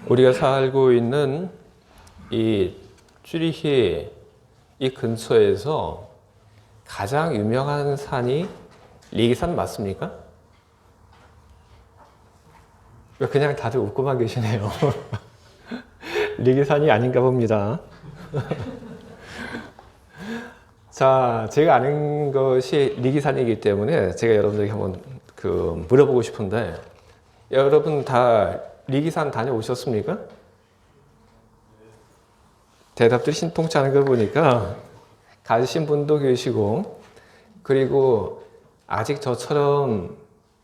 우리가 살고 있는 이 쭈리히 이 근처에서 가장 유명한 산이 리기산 맞습니까? 왜 그냥 다들 웃고만 계시네요. 리기산이 아닌가 봅니다. 자, 제가 아는 것이 리기산이기 때문에 제가 여러분들에게 한번 물어보고 싶은데, 여러분 다 리기산 다녀오셨습니까? 대답들이 신통치 않은 걸 보니까 가신 분도 계시고, 그리고 아직 저처럼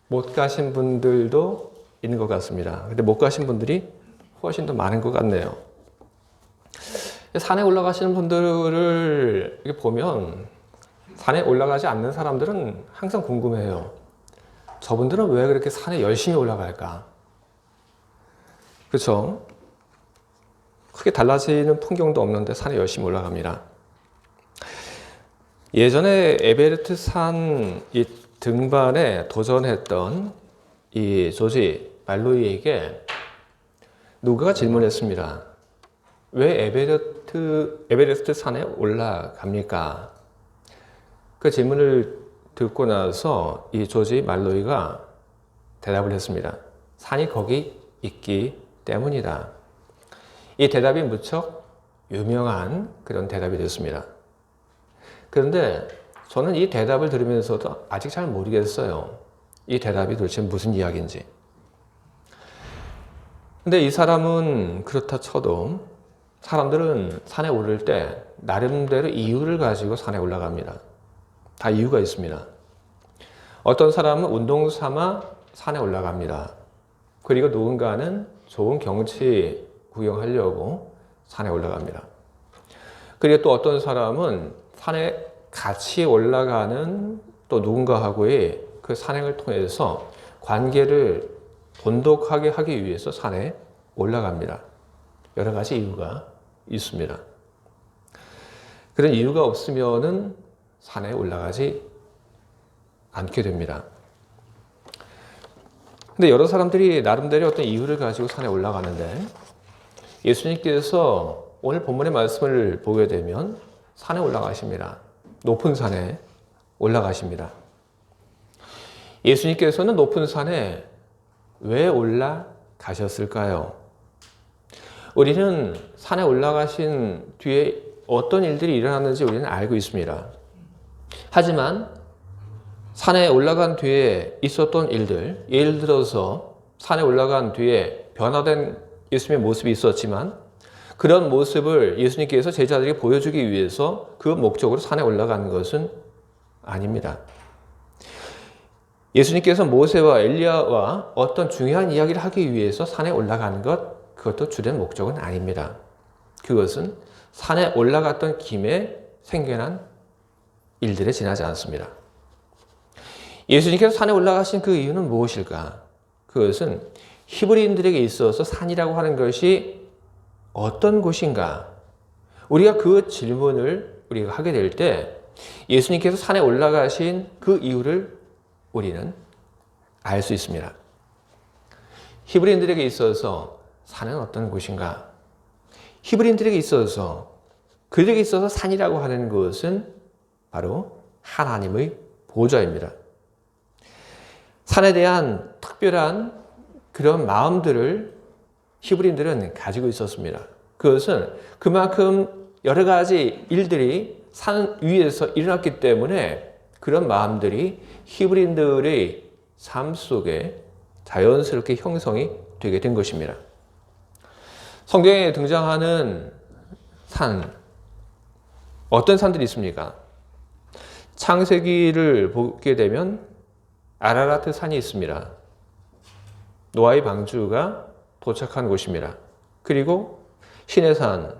못 가신 분들도 있는 것 같습니다. 근데 못 가신 분들이 훨씬 더 많은 것 같네요. 산에 올라가시는 분들을 이렇게 보면 산에 올라가지 않는 사람들은 항상 궁금해요. 저분들은 왜 그렇게 산에 열심히 올라갈까? 그렇죠? 크게 달라지는 풍경도 없는데 산에 열심히 올라갑니다. 예전에 에베레스트 산 이 등반에 도전했던 이 조지 말로이에게 누가 질문했습니다. 왜 에베레스트 산에 올라갑니까? 그 질문을 듣고 나서 이 조지 말로이가 대답을 했습니다. 산이 거기 있기 때문이다. 이 대답이 무척 유명한 그런 대답이 됐습니다. 그런데 저는 이 대답을 들으면서도 아직 잘 모르겠어요. 이 대답이 도대체 무슨 이야기인지. 근데 이 사람은 그렇다 쳐도 사람들은 산에 오를 때 나름대로 이유를 가지고 산에 올라갑니다. 다 이유가 있습니다. 어떤 사람은 운동 삼아 산에 올라갑니다. 그리고 누군가는 좋은 경치 구경하려고 산에 올라갑니다. 그리고 또 어떤 사람은 산에 같이 올라가는 또 누군가하고의 그 산행을 통해서 관계를 돈독하게 하기 위해서 산에 올라갑니다. 여러 가지 이유가 있습니다. 그런 이유가 없으면은 산에 올라가지 않게 됩니다. 근데 여러 사람들이 나름대로 어떤 이유를 가지고 산에 올라가는데 예수님께서 오늘 본문의 말씀을 보게 되면 산에 올라가십니다. 높은 산에 올라가십니다. 예수님께서는 높은 산에 왜 올라가셨을까요? 우리는 산에 올라가신 뒤에 어떤 일들이 일어났는지 우리는 알고 있습니다. 하지만 산에 올라간 뒤에 있었던 일들, 예를 들어서 산에 올라간 뒤에 변화된 예수님의 모습이 있었지만 그런 모습을 예수님께서 제자들에게 보여주기 위해서 그 목적으로 산에 올라가는 것은 아닙니다. 예수님께서 모세와 엘리야와 어떤 중요한 이야기를 하기 위해서 산에 올라가는 것, 그것도 주된 목적은 아닙니다. 그것은 산에 올라갔던 김에 생겨난 일들에 지나지 않습니다. 예수님께서 산에 올라가신 그 이유는 무엇일까? 그것은 히브리인들에게 있어서 산이라고 하는 것이 어떤 곳인가? 우리가 그 질문을 우리가 하게 될 때 예수님께서 산에 올라가신 그 이유를 우리는 알 수 있습니다. 히브리인들에게 있어서 산은 어떤 곳인가? 히브리인들에게 있어서 그들에게 있어서 산이라고 하는 것은 바로 하나님의 보좌입니다. 산에 대한 특별한 그런 마음들을 히브리인들은 가지고 있었습니다. 그것은 그만큼 여러 가지 일들이 산 위에서 일어났기 때문에 그런 마음들이 히브리인들의 삶 속에 자연스럽게 형성이 되게 된 것입니다. 성경에 등장하는 산, 어떤 산들이 있습니까? 창세기를 보게 되면 아라라트 산이 있습니다. 노아의 방주가 도착한 곳입니다. 그리고 시내산,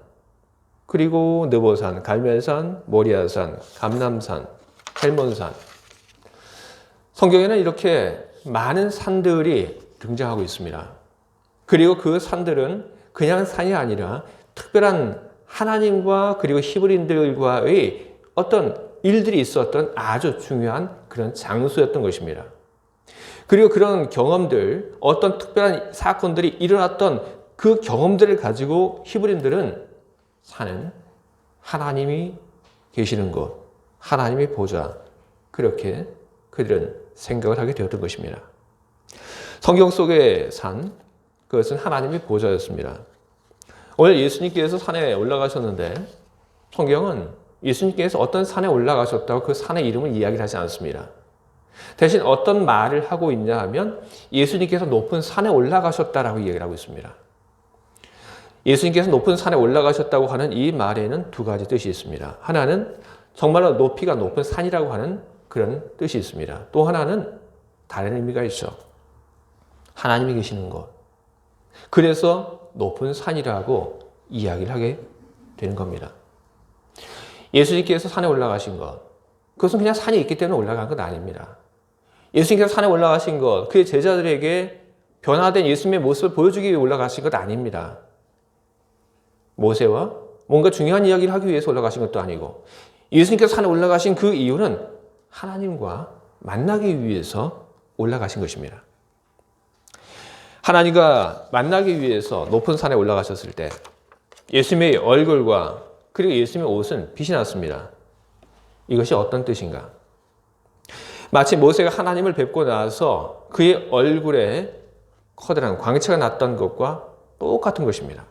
그리고 느보산, 갈멜산, 모리아산, 감람산, 헬몬산. 성경에는 이렇게 많은 산들이 등장하고 있습니다. 그리고 그 산들은 그냥 산이 아니라 특별한 하나님과 그리고 히브리인들과의 어떤 일들이 있었던 아주 중요한 그런 장소였던 것입니다. 그리고 그런 경험들, 어떤 특별한 사건들이 일어났던 그 경험들을 가지고 히브리인들은 산은 하나님이 계시는 곳, 하나님의 보좌, 그렇게 그들은 생각을 하게 되었던 것입니다. 성경 속의 산, 그것은 하나님의 보좌였습니다. 오늘 예수님께서 산에 올라가셨는데 성경은 예수님께서 어떤 산에 올라가셨다고 그 산의 이름을 이야기를 하지 않습니다. 대신 어떤 말을 하고 있냐 하면 예수님께서 높은 산에 올라가셨다라고 이야기를 하고 있습니다. 예수님께서 높은 산에 올라가셨다고 하는 이 말에는 두 가지 뜻이 있습니다. 하나는 정말로 높이가 높은 산이라고 하는 그런 뜻이 있습니다. 또 하나는 다른 의미가 있죠. 하나님이 계시는 곳. 그래서 높은 산이라고 이야기를 하게 되는 겁니다. 예수님께서 산에 올라가신 것, 그것은 그냥 산이 있기 때문에 올라간 건 아닙니다. 예수님께서 산에 올라가신 것, 그의 제자들에게 변화된 예수님의 모습을 보여주기 위해 올라가신 것 아닙니다. 모세와 뭔가 중요한 이야기를 하기 위해서 올라가신 것도 아니고, 예수님께서 산에 올라가신 그 이유는 하나님과 만나기 위해서 올라가신 것입니다. 하나님과 만나기 위해서 높은 산에 올라가셨을 때 예수님의 얼굴과 그리고 예수님의 옷은 빛이 났습니다. 이것이 어떤 뜻인가? 마치 모세가 하나님을 뵙고 나서 그의 얼굴에 커다란 광채가 났던 것과 똑같은 것입니다.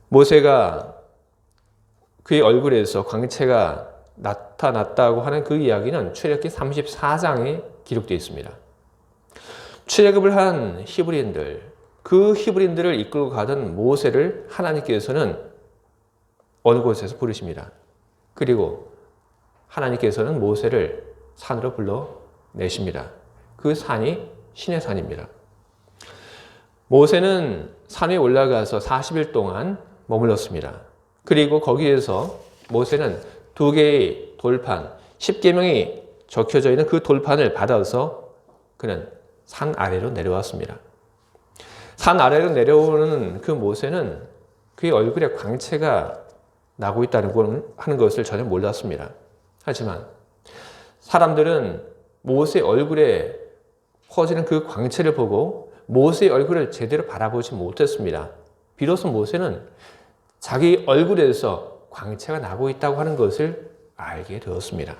모세가 그의 얼굴에서 광채가 나타났다고 하는 그 이야기는 출애굽기 34장에 기록되어 있습니다. 출애굽을 한 히브리인들, 그 히브리인들을 이끌고 가던 모세를 하나님께서는 어느 곳에서 부르십니다. 그리고 하나님께서는 모세를 산으로 불러내십니다. 그 산이 신의 산입니다. 모세는 산에 올라가서 40일 동안 머물렀습니다. 그리고 거기에서 모세는 두 개의 돌판, 10계명이 적혀져 있는 그 돌판을 받아서 그는 산 아래로 내려왔습니다. 산 아래로 내려오는 그 모세는 그의 얼굴에 광채가 나고 있다는 하는 것을 전혀 몰랐습니다. 하지만 사람들은 모세의 얼굴에 퍼지는 그 광채를 보고 모세의 얼굴을 제대로 바라보지 못했습니다. 비로소 모세는 자기 얼굴에서 광채가 나고 있다고 하는 것을 알게 되었습니다.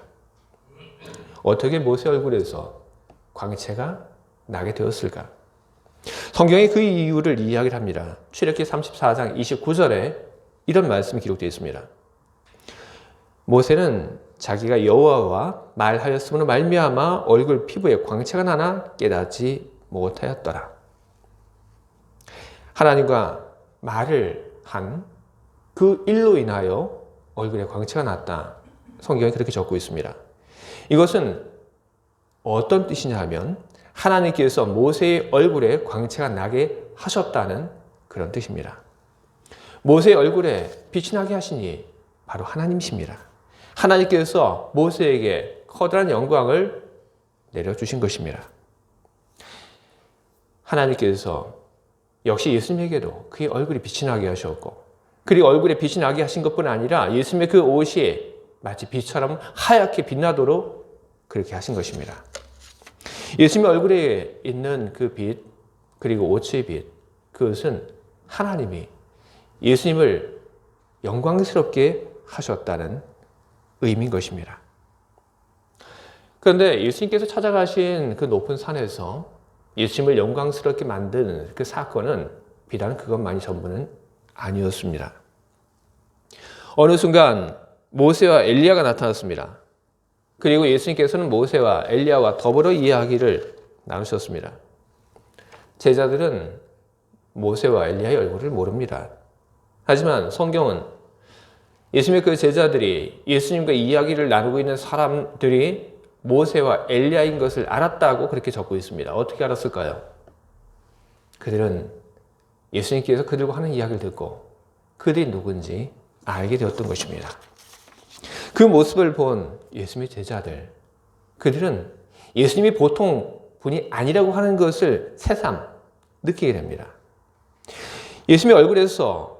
어떻게 모세 얼굴에서 광채가 나게 되었을까? 성경이 그 이유를 이야기를 합니다. 출애굽기 34장 29절에 이런 말씀이 기록되어 있습니다. 모세는 자기가 여호와와 말하였음으로 말미암아 얼굴 피부에 광채가 나나 깨닫지 못하였더라. 하나님과 말을 한 그 일로 인하여 얼굴에 광채가 났다. 성경이 그렇게 적고 있습니다. 이것은 어떤 뜻이냐 하면 하나님께서 모세의 얼굴에 광채가 나게 하셨다는 그런 뜻입니다. 모세의 얼굴에 빛이 나게 하시니 바로 하나님이십니다. 하나님께서 모세에게 커다란 영광을 내려주신 것입니다. 하나님께서 역시 예수님에게도 그의 얼굴이 빛이 나게 하셨고, 그리고 얼굴에 빛이 나게 하신 것뿐 아니라 예수님의 그 옷이 마치 빛처럼 하얗게 빛나도록 그렇게 하신 것입니다. 예수님의 얼굴에 있는 그 빛, 그리고 옷의 빛, 그것은 하나님이 예수님을 영광스럽게 하셨다는 의미인 것입니다. 그런데 예수님께서 찾아가신 그 높은 산에서 예수님을 영광스럽게 만든 그 사건은 비단 그것만이 전부는 아니었습니다. 어느 순간 모세와 엘리야가 나타났습니다. 그리고 예수님께서는 모세와 엘리야와 더불어 이야기를 나누셨습니다. 제자들은 모세와 엘리야의 얼굴을 모릅니다. 하지만 성경은 예수님의 그 제자들이 예수님과 이야기를 나누고 있는 사람들이 모세와 엘리야인 것을 알았다고 그렇게 적고 있습니다. 어떻게 알았을까요? 그들은 예수님께서 그들과 하는 이야기를 듣고 그들이 누군지 알게 되었던 것입니다. 그 모습을 본 예수님의 제자들, 그들은 예수님이 보통 분이 아니라고 하는 것을 새삼 느끼게 됩니다. 예수님의 얼굴에서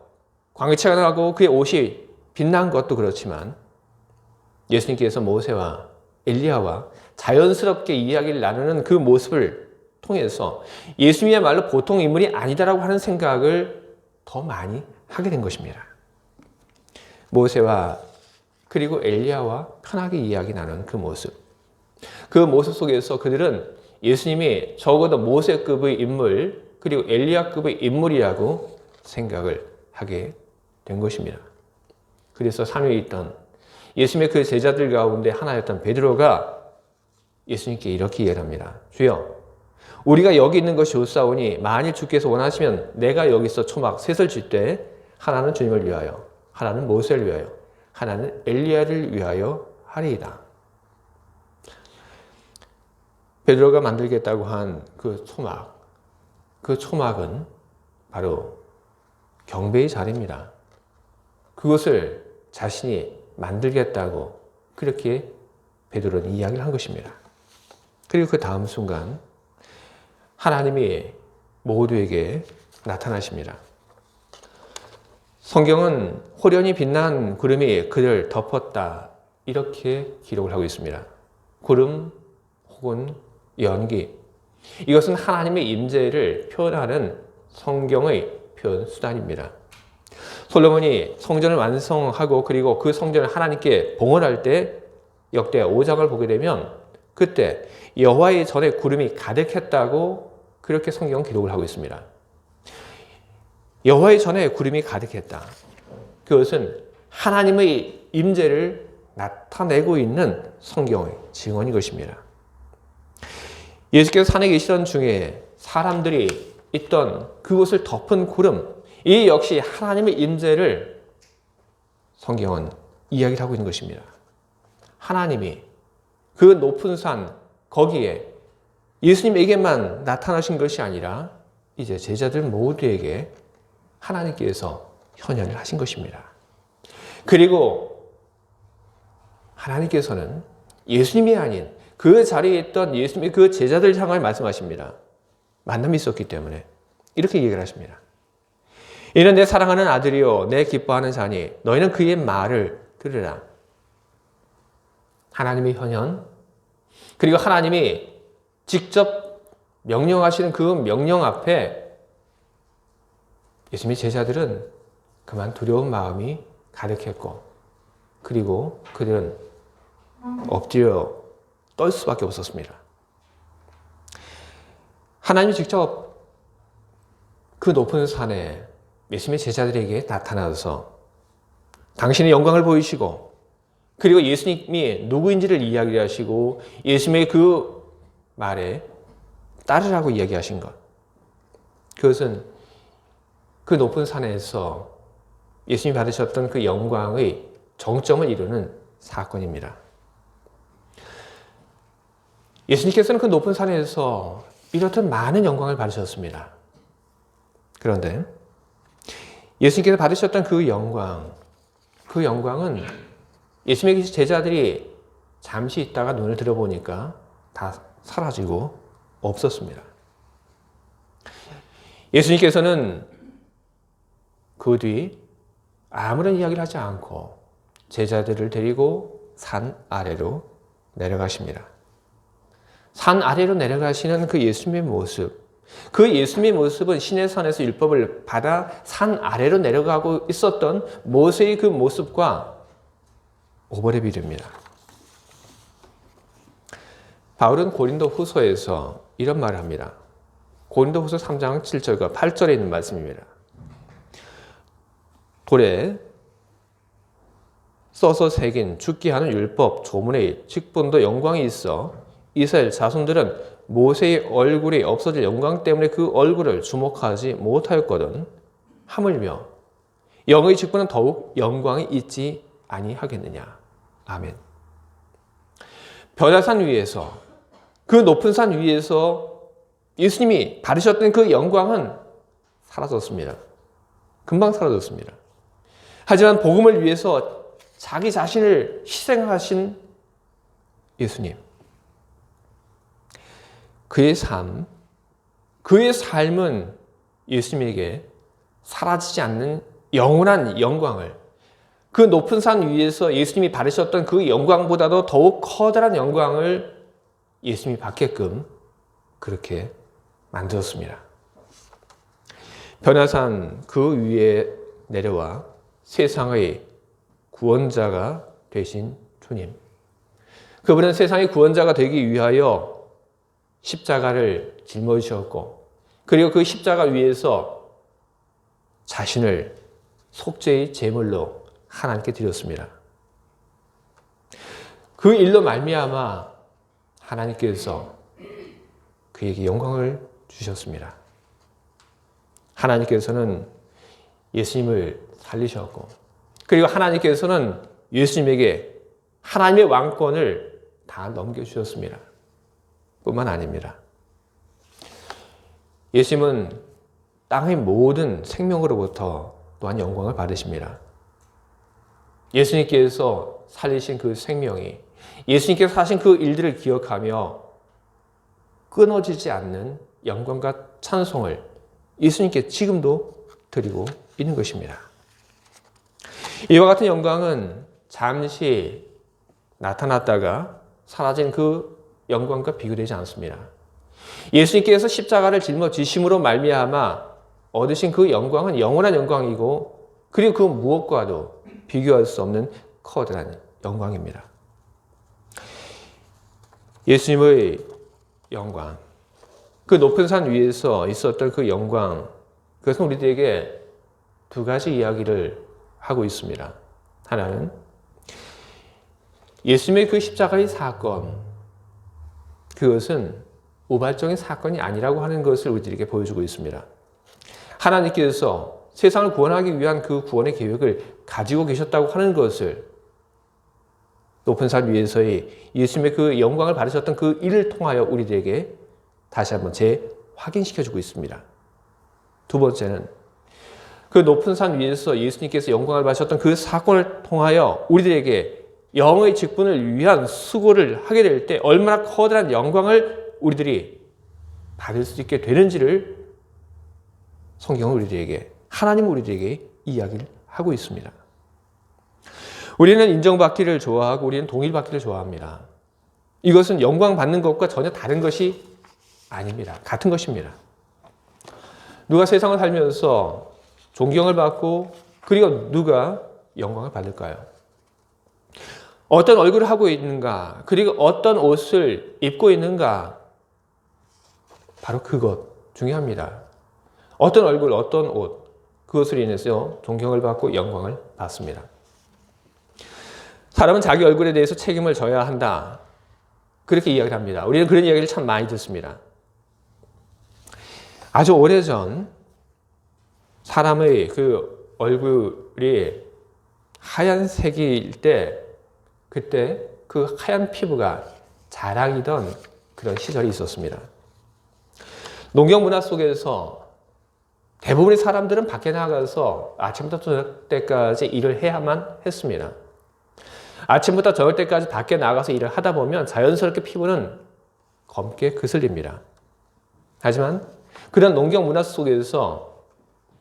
광채가 나고 그의 옷이 빛난 것도 그렇지만 예수님께서 모세와 엘리야와 자연스럽게 이야기를 나누는 그 모습을 통해서 예수님이야말로 보통 인물이 아니다라고 하는 생각을 더 많이 하게 된 것입니다. 모세와 그리고 엘리야와 편하게 이야기 나눈 그 모습 속에서 그들은 예수님이 적어도 모세급의 인물 그리고 엘리야급의 인물이라고 생각을 하게 된 것입니다. 그래서 산 위에 있던 예수님의 그 제자들 가운데 하나였던 베드로가 예수님께 이렇게 이야기합니다. 주여, 우리가 여기 있는 것이 좋사오니 만일 주께서 원하시면 내가 여기서 초막 셋을 칠 때 하나는 주님을 위하여, 하나는 모세를 위하여, 하나는 엘리야를 위하여 하리이다. 베드로가 만들겠다고 한 그 초막은 바로 경배의 자리입니다. 그것을 자신이 만들겠다고 그렇게 베드로는 이야기를 한 것입니다. 그리고 그 다음 순간 하나님이 모두에게 나타나십니다. 성경은 호련히 빛난 구름이 그를 덮었다 이렇게 기록을 하고 있습니다. 구름 혹은 연기, 이것은 하나님의 임재를 표현하는 성경의 표현 수단입니다. 솔로몬이 성전을 완성하고 그리고 그 성전을 하나님께 봉헌할 때 역대 5장을 보게 되면 그때 여호와의 전에 구름이 가득했다고 그렇게 성경은 기록을 하고 있습니다. 여호와의 전에 구름이 가득했다. 그것은 하나님의 임재를 나타내고 있는 성경의 증언인 것입니다. 예수께서 산에 계시던 중에 사람들이 있던 그곳을 덮은 구름, 이 역시 하나님의 임재를 성경은 이야기를 하고 있는 것입니다. 하나님이 그 높은 산 거기에 예수님에게만 나타나신 것이 아니라 이제 제자들 모두에게 하나님께서 현현을 하신 것입니다. 그리고 하나님께서는 예수님이 아닌 그 자리에 있던 예수님의 그 제자들 향하여 말씀하십니다. 만남이 있었기 때문에 이렇게 얘기를 하십니다. 이는 내 사랑하는 아들이요 내 기뻐하는 자니 너희는 그의 말을 들으라. 하나님의 현현 그리고 하나님이 직접 명령하시는 그 명령 앞에 예수님의 제자들은 그만 두려운 마음이 가득했고 그리고 그들은 엎드려 떨 수밖에 없었습니다. 하나님이 직접 그 높은 산에 예수님의 제자들에게 나타나서 당신의 영광을 보이시고 그리고 예수님이 누구인지를 이야기하시고 예수님의 그 말에 따르라고 이야기하신 것. 그것은 그 높은 산에서 예수님이 받으셨던 그 영광의 정점을 이루는 사건입니다. 예수님께서는 그 높은 산에서 이렇듯 많은 영광을 받으셨습니다. 그런데 예수님께서 받으셨던 그 영광은 예수님의 제자들이 잠시 있다가 눈을 들어보니까 다 사라지고 없었습니다. 예수님께서는 그 뒤 아무런 이야기를 하지 않고 제자들을 데리고 산 아래로 내려가십니다. 산 아래로 내려가시는 그 예수님의 모습, 그 예수님의 모습은 시내산에서 율법을 받아 산 아래로 내려가고 있었던 모세의 그 모습과 오버랩이 됩니다. 바울은 고린도 후서에서 이런 말을 합니다. 고린도 후서 3장 7절과 8절에 있는 말씀입니다. 돌에 써서 새긴 죽게 하는 율법 조문의 직분도 영광이 있어 이스라엘 자손들은 모세의 얼굴이 없어질 영광 때문에 그 얼굴을 주목하지 못하였거든 하물며 영의 직분은 더욱 영광이 있지 아니하겠느냐. 아멘. 변화산 위에서 그 높은 산 위에서 예수님이 받으셨던 그 영광은 사라졌습니다. 금방 사라졌습니다. 하지만 복음을 위해서 자기 자신을 희생하신 예수님. 그의 삶은 예수님에게 사라지지 않는 영원한 영광을 그 높은 산 위에서 예수님이 받으셨던 그 영광보다도 더욱 커다란 영광을 예수님이 받게끔 그렇게 만들었습니다. 변화산 그 위에 내려와 세상의 구원자가 되신 주님. 그분은 세상의 구원자가 되기 위하여 십자가를 짊어지셨고, 그리고 그 십자가 위에서 자신을 속죄의 제물로 하나님께 드렸습니다. 그 일로 말미암아 하나님께서 그에게 영광을 주셨습니다. 하나님께서는 예수님을 살리셨고, 그리고 하나님께서는 예수님에게 하나님의 왕권을 다 넘겨주셨습니다. 뿐만 아닙니다. 예수님은 땅의 모든 생명으로부터 또한 영광을 받으십니다. 예수님께서 살리신 그 생명이, 예수님께서 하신 그 일들을 기억하며 끊어지지 않는 영광과 찬송을 예수님께 지금도 드리고 있는 것입니다. 이와 같은 영광은 잠시 나타났다가 사라진 그 영광과 비교되지 않습니다. 예수님께서 십자가를 짊어지심으로 말미암아 얻으신 그 영광은 영원한 영광이고, 그리고 그 무엇과도 비교할 수 없는 커다란 영광입니다. 예수님의 영광, 그 높은 산 위에서 있었던 그 영광, 그것은 우리들에게 두 가지 이야기를 하고 있습니다. 하나는 예수님의 그 십자가의 사건, 그것은 우발적인 사건이 아니라고 하는 것을 우리들에게 보여주고 있습니다. 하나님께서 세상을 구원하기 위한 그 구원의 계획을 가지고 계셨다고 하는 것을 높은 산 위에서의 예수님의 그 영광을 받으셨던 그 일을 통하여 우리들에게 다시 한번 재확인시켜주고 있습니다. 두 번째는 그 높은 산 위에서 예수님께서 영광을 받으셨던 그 사건을 통하여 우리들에게 영의 직분을 위한 수고를 하게 될 때 얼마나 커다란 영광을 우리들이 받을 수 있게 되는지를 성경은 우리들에게, 하나님은 우리들에게 이야기를 하고 있습니다. 우리는 인정받기를 좋아하고 우리는 동일받기를 좋아합니다. 이것은 영광 받는 것과 전혀 다른 것이 아닙니다. 같은 것입니다. 누가 세상을 살면서 존경을 받고, 그리고 누가 영광을 받을까요? 어떤 얼굴을 하고 있는가, 그리고 어떤 옷을 입고 있는가, 바로 그것 중요합니다. 어떤 얼굴, 어떤 옷, 그것으로 인해서 존경을 받고 영광을 받습니다. 사람은 자기 얼굴에 대해서 책임을 져야 한다, 그렇게 이야기를 합니다. 우리는 그런 이야기를 참 많이 듣습니다. 아주 오래전 사람의 그 얼굴이 하얀색일 때, 그때 그 하얀 피부가 자랑이던 그런 시절이 있었습니다. 농경 문화 속에서 대부분의 사람들은 밖에 나가서 아침부터 저녁 때까지 일을 해야만 했습니다. 아침부터 저녁 때까지 밖에 나가서 일을 하다 보면 자연스럽게 피부는 검게 그슬립니다. 하지만 그런 농경 문화 속에서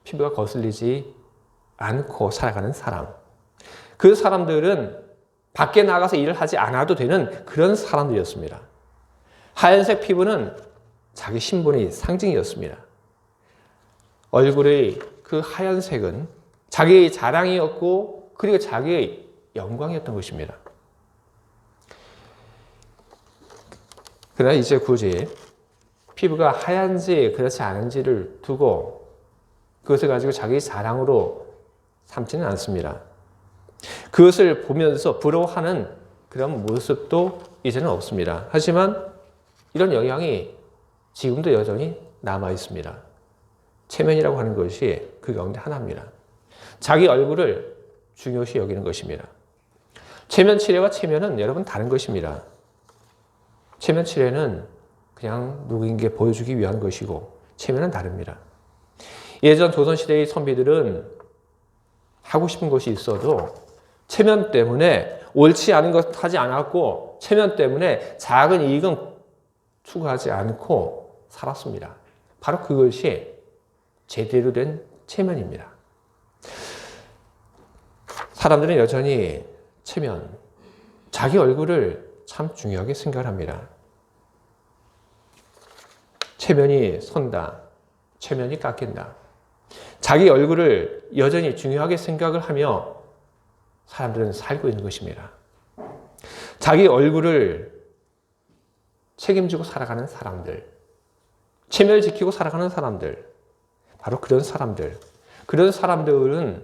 피부가 거슬리지 않고 살아가는 사람, 그 사람들은 밖에 나가서 일을 하지 않아도 되는 그런 사람들이었습니다. 하얀색 피부는 자기 신분의 상징이었습니다. 얼굴의 그 하얀색은 자기의 자랑이었고, 그리고 자기의 영광이었던 것입니다. 그러나 이제 굳이 피부가 하얀지 그렇지 않은지를 두고 그것을 가지고 자기 자랑으로 삼지는 않습니다. 그것을 보면서 부러워하는 그런 모습도 이제는 없습니다. 하지만 이런 영향이 지금도 여전히 남아 있습니다. 체면이라고 하는 것이 그 가운데 하나입니다. 자기 얼굴을 중요시 여기는 것입니다. 체면 칠해와 체면은 여러분 다른 것입니다. 체면 칠해는 그냥 누구에게 보여주기 위한 것이고, 체면은 다릅니다. 예전 조선시대의 선비들은 하고 싶은 것이 있어도 체면 때문에 옳지 않은 것 하지 않았고, 체면 때문에 작은 이익은 추구하지 않고 살았습니다. 바로 그것이 제대로 된 체면입니다. 사람들은 여전히 체면, 자기 얼굴을 참 중요하게 생각합니다. 체면이 선다, 체면이 깎인다. 자기 얼굴을 여전히 중요하게 생각을 하며 사람들은 살고 있는 것입니다. 자기 얼굴을 책임지고 살아가는 사람들, 체면을 지키고 살아가는 사람들, 바로 그런 사람들은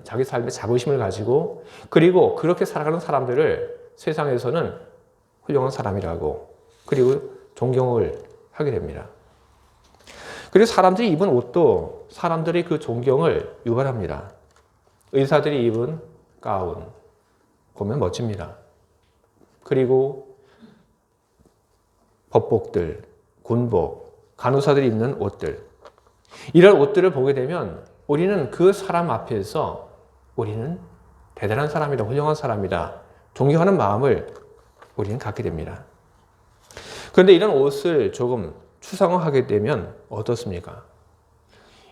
자기 삶에 자부심을 가지고 그리고 그렇게 살아가는 사람들을 세상에서는 훌륭한 사람이라고 그리고 존경을 하게 됩니다. 그리고 사람들이 입은 옷도 사람들의 그 존경을 유발합니다. 의사들이 입은 가운 보면 멋집니다. 그리고 법복들, 군복, 간호사들이 입는 옷들, 이런 옷들을 보게 되면 우리는 그 사람 앞에서 우리는 대단한 사람이다, 훌륭한 사람이다, 존경하는 마음을 우리는 갖게 됩니다. 그런데 이런 옷을 조금 추상화하게 되면 어떻습니까?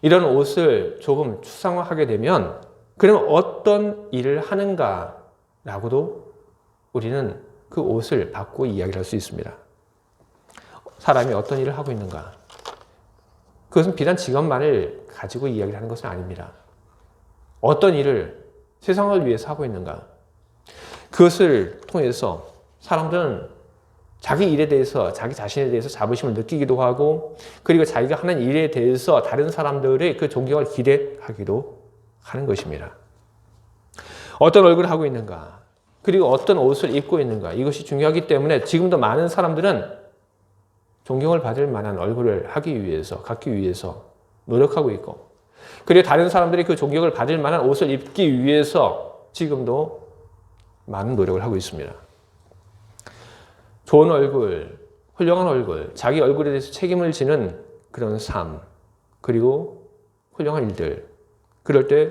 이런 옷을 조금 추상화하게 되면 그러면 어떤 일을 하는가라고도 우리는 그 옷을 받고 이야기를 할 수 있습니다. 사람이 어떤 일을 하고 있는가? 그것은 비단 직업만을 가지고 이야기를 하는 것은 아닙니다. 어떤 일을 세상을 위해서 하고 있는가? 그것을 통해서 사람들은 자기 일에 대해서, 자기 자신에 대해서 자부심을 느끼기도 하고, 그리고 자기가 하는 일에 대해서 다른 사람들의 그 존경을 기대하기도 하는 것입니다. 어떤 얼굴을 하고 있는가? 그리고 어떤 옷을 입고 있는가? 이것이 중요하기 때문에 지금도 많은 사람들은 존경을 받을 만한 얼굴을 하기 위해서, 갖기 위해서 노력하고 있고, 그리고 다른 사람들이 그 존경을 받을 만한 옷을 입기 위해서 지금도 많은 노력을 하고 있습니다. 좋은 얼굴, 훌륭한 얼굴, 자기 얼굴에 대해서 책임을 지는 그런 삶, 그리고 훌륭한 일들, 그럴 때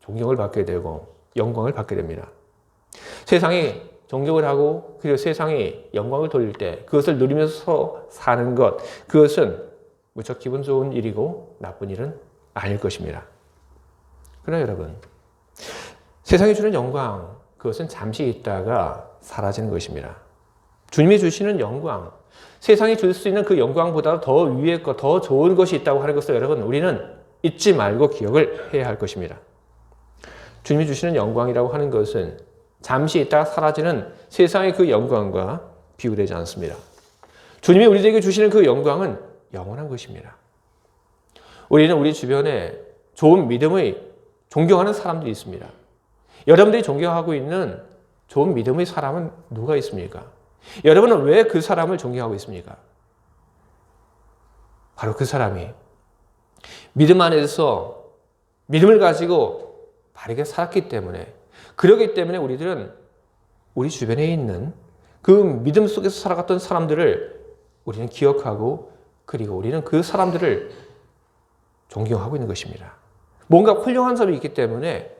존경을 받게 되고 영광을 받게 됩니다. 세상이 존경을 하고 그리고 세상이 영광을 돌릴 때 그것을 누리면서 사는 것, 그것은 무척 기분 좋은 일이고 나쁜 일은 아닐 것입니다. 그러나 여러분, 세상이 주는 영광, 그것은 잠시 있다가 사라지는 것입니다. 주님이 주시는 영광, 세상이 줄 수 있는 그 영광보다 더 위의 것, 더 좋은 것이 있다고 하는 것을 여러분, 우리는 잊지 말고 기억을 해야 할 것입니다. 주님이 주시는 영광이라고 하는 것은 잠시 있다가 사라지는 세상의 그 영광과 비교되지 않습니다. 주님이 우리에게 주시는 그 영광은 영원한 것입니다. 우리는 우리 주변에 좋은 믿음의 존경하는 사람들이 있습니다. 여러분들이 존경하고 있는 좋은 믿음의 사람은 누가 있습니까? 여러분은 왜 그 사람을 존경하고 있습니까? 바로 그 사람이 믿음 안에서 믿음을 가지고 바르게 살았기 때문에, 그렇기 때문에 우리들은 우리 주변에 있는 그 믿음 속에서 살아갔던 사람들을 우리는 기억하고 그리고 우리는 그 사람들을 존경하고 있는 것입니다. 뭔가 훌륭한 사람이 있기 때문에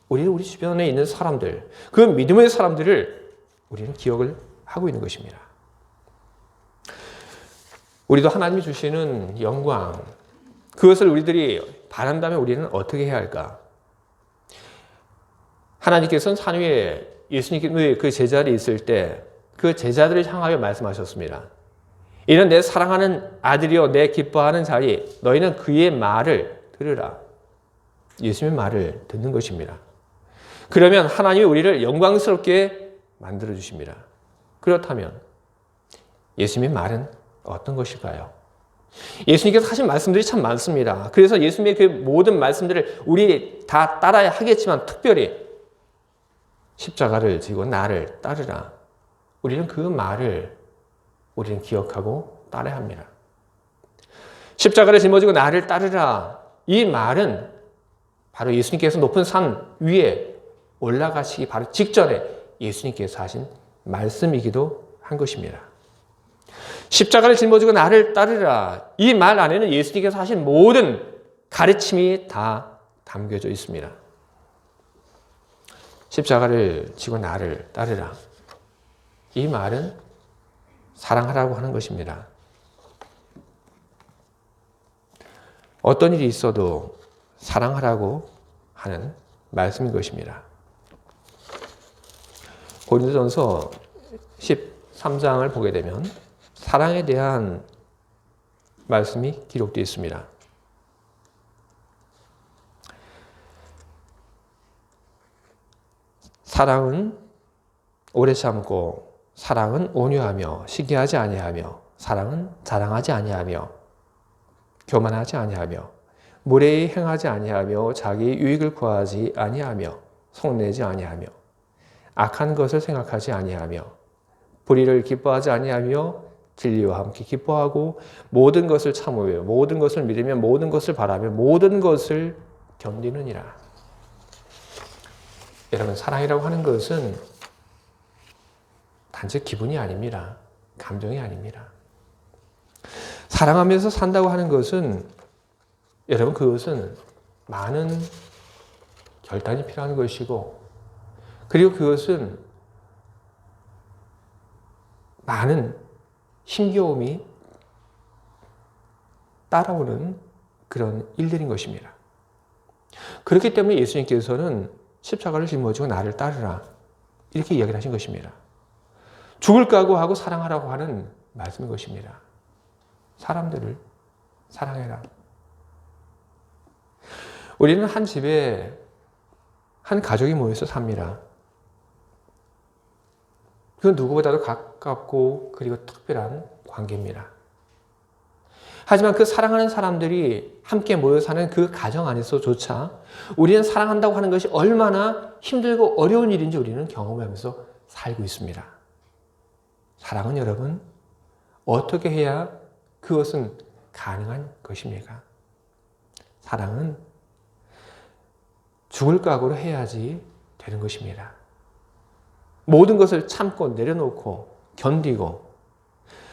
우리는 우리 주변에 있는 사람들, 그 믿음의 사람들을 우리는 기억을 하고 있는 것입니다. 우리도 하나님이 주시는 영광, 그것을 우리들이 바란다면 우리는 어떻게 해야 할까? 하나님께서는 산 위에 예수님의 그 제자들이 있을 때 그 제자들을 향하여 말씀하셨습니다. 이는 내 사랑하는 아들이요 내 기뻐하는 자리, 너희는 그의 말을 들으라. 예수님의 말을 듣는 것입니다. 그러면 하나님이 우리를 영광스럽게 만들어 주십니다. 그렇다면 예수님의 말은 어떤 것일까요? 예수님께서 하신 말씀들이 참 많습니다. 그래서 예수님의 그 모든 말씀들을 우리 다 따라야 하겠지만 특별히 십자가를 지고 나를 따르라. 우리는 그 말을 우리는 기억하고 따라야 합니다. 십자가를 짊어지고 나를 따르라. 이 말은 바로 예수님께서 높은 산 위에 올라가시기 바로 직전에 예수님께서 하신 말씀이기도 한 것입니다. 십자가를 짊어지고 나를 따르라. 이 말 안에는 예수님께서 하신 모든 가르침이 다 담겨져 있습니다. 십자가를 지고 나를 따르라. 이 말은 사랑하라고 하는 것입니다. 어떤 일이 있어도 사랑하라고 하는 말씀인 것입니다. 고린도전서 13장을 보게 되면 사랑에 대한 말씀이 기록되어 있습니다. 사랑은 오래 참고, 사랑은 온유하며 시기하지 아니하며, 사랑은 자랑하지 아니하며 교만하지 아니하며 무례히 행하지 아니하며 자기 유익을 구하지 아니하며 속내지 아니하며 악한 것을 생각하지 아니하며 불의를 기뻐하지 아니하며 진리와 함께 기뻐하고 모든 것을 참으며 모든 것을 믿으며 모든 것을 바라며 모든 것을 견디느니라. 여러분, 사랑이라고 하는 것은 단지 기분이 아닙니다. 감정이 아닙니다. 사랑하면서 산다고 하는 것은, 여러분, 그것은 많은 결단이 필요한 것이고, 그리고 그것은 많은 힘겨움이 따라오는 그런 일들인 것입니다. 그렇기 때문에 예수님께서는 십자가를 짊어지고 나를 따르라, 이렇게 이야기를 하신 것입니다. 죽을 각오하고 사랑하라고 하는 말씀인 것입니다. 사람들을 사랑해라. 우리는 한 집에 한 가족이 모여서 삽니다. 그건 누구보다도 가깝고 그리고 특별한 관계입니다. 하지만 그 사랑하는 사람들이 함께 모여 사는 그 가정 안에서조차 우리는 사랑한다고 하는 것이 얼마나 힘들고 어려운 일인지 우리는 경험하면서 살고 있습니다. 사랑은 여러분, 어떻게 해야 그것은 가능한 것입니까? 사랑은 죽을 각오로 해야지 되는 것입니다. 모든 것을 참고 내려놓고 견디고,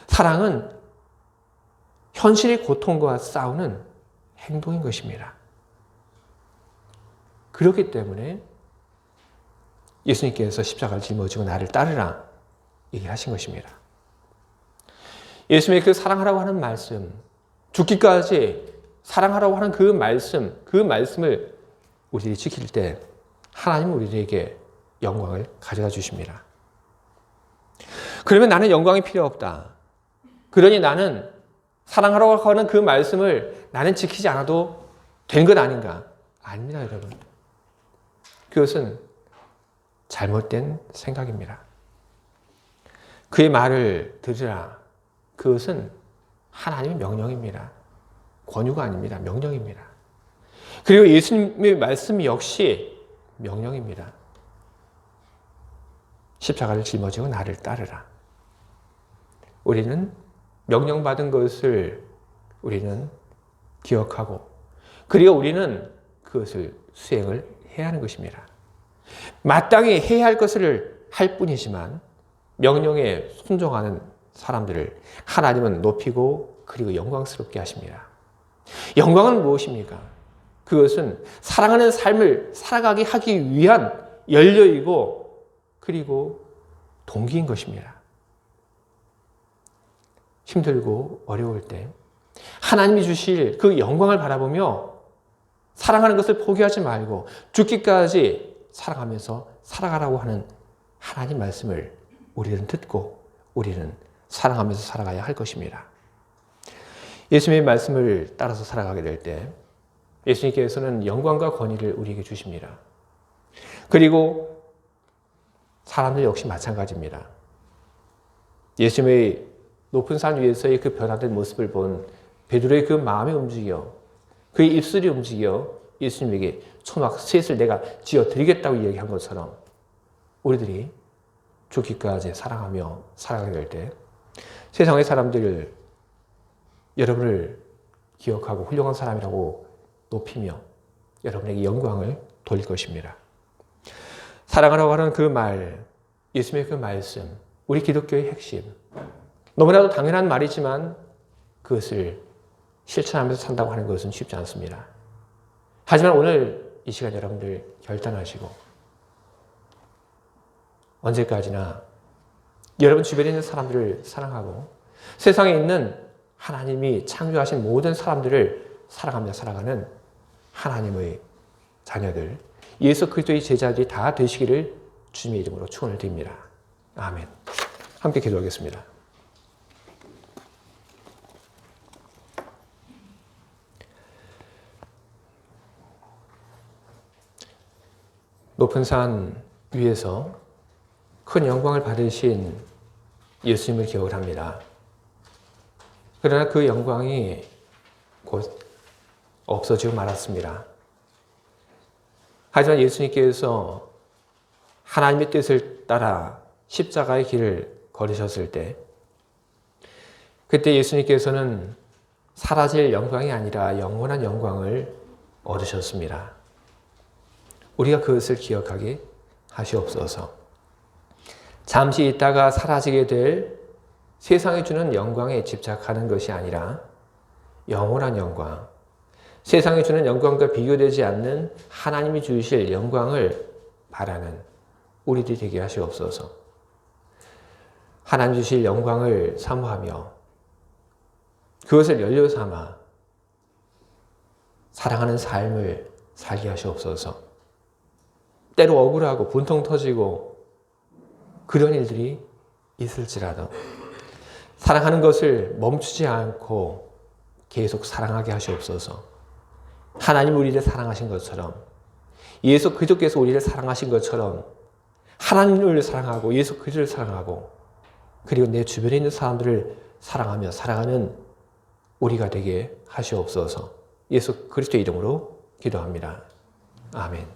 사랑은 현실의 고통과 싸우는 행동인 것입니다. 그렇기 때문에 예수님께서 십자가를 짊어지고 나를 따르라 얘기하신 것입니다. 예수님의 그 사랑하라고 하는 말씀, 죽기까지 사랑하라고 하는 그 말씀을 우리들이 지킬 때 하나님은 우리에게 영광을 가져다 주십니다. 그러면 나는 영광이 필요 없다. 그러니 나는 사랑하라고 하는 그 말씀을 나는 지키지 않아도 되는 것 아닌가? 아닙니다, 여러분. 그것은 잘못된 생각입니다. 그의 말을 들으라. 그것은 하나님의 명령입니다. 권유가 아닙니다. 명령입니다. 그리고 예수님의 말씀 역시 명령입니다. 십자가를 짊어지고 나를 따르라. 우리는 명령받은 것을 우리는 기억하고, 그리고 우리는 그것을 수행을 해야 하는 것입니다. 마땅히 해야 할 것을 할 뿐이지만 명령에 순종하는 사람들을 하나님은 높이고 그리고 영광스럽게 하십니다. 영광은 무엇입니까? 그것은 사랑하는 삶을 살아가게 하기 위한 연료이고 그리고 동기인 것입니다. 힘들고 어려울 때 하나님이 주실 그 영광을 바라보며 사랑하는 것을 포기하지 말고 죽기까지 사랑하면서 살아가라고 하는 하나님 말씀을 우리는 듣고 우리는 사랑하면서 살아가야 할 것입니다. 예수님의 말씀을 따라서 살아가게 될 때 예수님께서는 영광과 권위를 우리에게 주십니다. 그리고 사람들 역시 마찬가지입니다. 예수님의 높은 산 위에서의 그 변화된 모습을 본 베드로의 그 마음이 움직여, 그의 입술이 움직여 예수님에게 초막 셋을 내가 지어드리겠다고 이야기한 것처럼 우리들이 죽기까지 사랑하며 살아가게 될 때 세상의 사람들을 여러분을 기억하고 훌륭한 사람이라고 높이며 여러분에게 영광을 돌릴 것입니다. 사랑하라고 하는 그 말, 예수님의 그 말씀, 우리 기독교의 핵심, 너무나도 당연한 말이지만 그것을 실천하면서 산다고 하는 것은 쉽지 않습니다. 하지만 오늘 이 시간 여러분들 결단하시고 언제까지나 여러분 주변에 있는 사람들을 사랑하고 세상에 있는 하나님이 창조하신 모든 사람들을 사랑하며 살아가는 하나님의 자녀들, 예수 그리스도의 제자들이 다 되시기를 주님의 이름으로 축원을 드립니다. 아멘. 함께 기도하겠습니다. 높은 산 위에서 큰 영광을 받으신 예수님을 기억을 합니다. 그러나 그 영광이 곧 없어지고 말았습니다. 하지만 예수님께서 하나님의 뜻을 따라 십자가의 길을 걸으셨을 때, 그때 예수님께서는 사라질 영광이 아니라 영원한 영광을 얻으셨습니다. 우리가 그것을 기억하게 하시옵소서. 잠시 있다가 사라지게 될 세상이 주는 영광에 집착하는 것이 아니라 영원한 영광, 세상이 주는 영광과 비교되지 않는 하나님이 주실 영광을 바라는 우리들이 되게 하시옵소서. 하나님 주실 영광을 사모하며 그것을 연료 삼아 사랑하는 삶을 살게 하시옵소서. 때로 억울하고 분통 터지고 그런 일들이 있을지라도 사랑하는 것을 멈추지 않고 계속 사랑하게 하시옵소서. 하나님 우리를 사랑하신 것처럼, 예수 그리스도께서 우리를 사랑하신 것처럼 하나님을 사랑하고 예수 그리스도를 사랑하고 그리고 내 주변에 있는 사람들을 사랑하며 사랑하는 우리가 되게 하시옵소서. 예수 그리스도의 이름으로 기도합니다. 아멘.